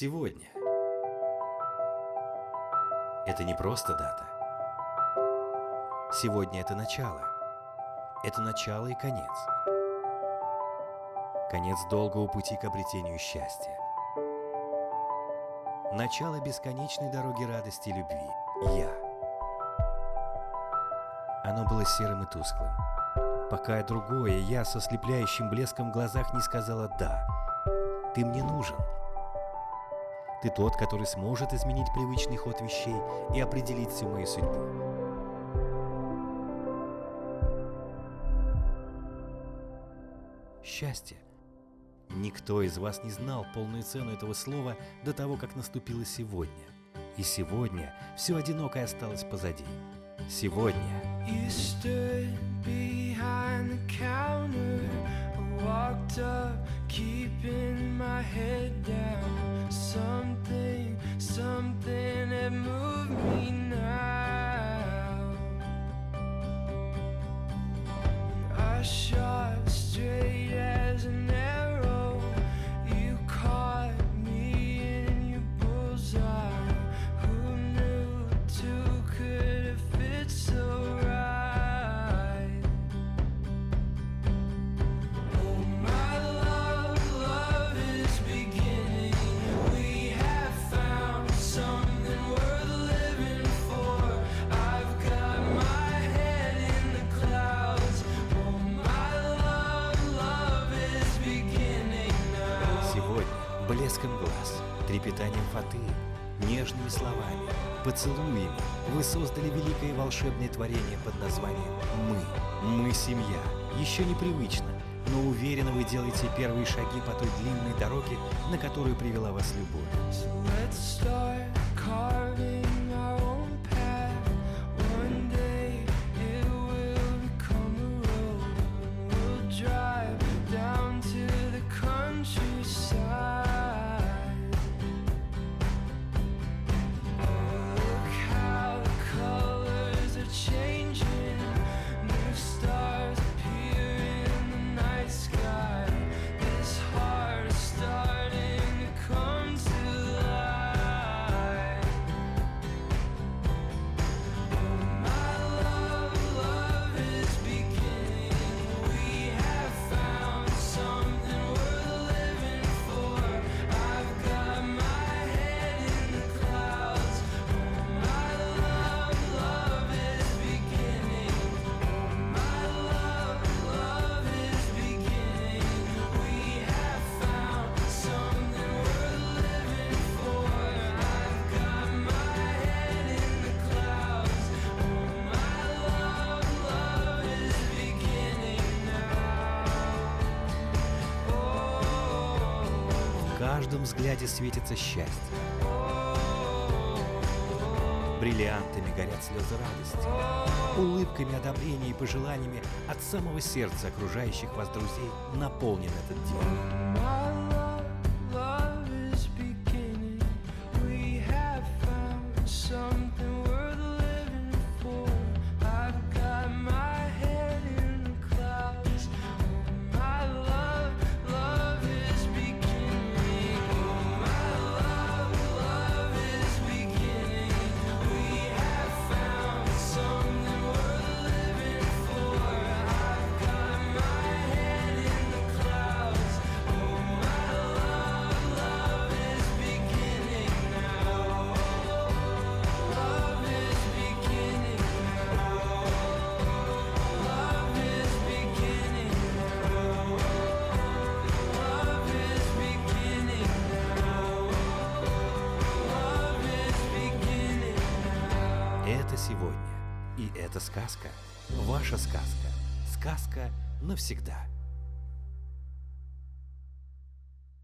Сегодня. Это не просто дата. Сегодня это начало. Это начало и конец. Конец долгого пути к обретению счастья. Начало бесконечной дороги радости и любви. Я. Оно было серым и тусклым, пока другое я со слепляющим блеском в глазах не сказала «да». Ты мне нужен. Ты тот, который сможет изменить привычный ход вещей и определить всю мою судьбу. Счастье. Никто из вас не знал полную цену этого слова до того, как наступило сегодня. И сегодня все одинокое осталось позади. Сегодня. You stood behind the counter. I walked up, keeping my head down. Something had moved me now. I shot straight as an arrow. You caught me in your bullseye. Who knew two could have fit so right? Oh my love is beginning. We have found something worth living for. I've got my head in the clouds. Oh my love is beginning now. Сегодня блеском глаз, трепетанием фаты, нежными словами, поцелуями вы создали великое волшебное творение под названием «Мы». Мы семья. Еще непривычно, но уверенно вы делаете первые шаги по той длинной дороге, на которую привела вас любовь. So let's start carving our own path. One day it will become a road. We'll drive down to the countryside. Look how the colors are changing. New stars appear in the night sky. This heart is starting to come to life. Oh my love is beginning. We have found something worth living for. I've got my head in the clouds. Oh my love is beginning. Oh my love is beginning. We have found something worth living for. I've got my head in the clouds. Oh my love is beginning now. В каждом взгляде светится счастье. Бриллиантами горят слезы радости. Улыбками одобрения и пожеланиями от самого сердца окружающих вас друзей наполнен этот день. My love is beginning. We have found something worth living for. I've got my head in the clouds. Oh, my love is beginning. Oh, my love is beginning. We have found something worth living for. I've got my head in the clouds. Oh, my love is beginning now. Love is beginning now. Love is beginning now. Love is beginning now. Love is beginning now. Это сегодня. И это сказка. Ваша сказка. Сказка навсегда.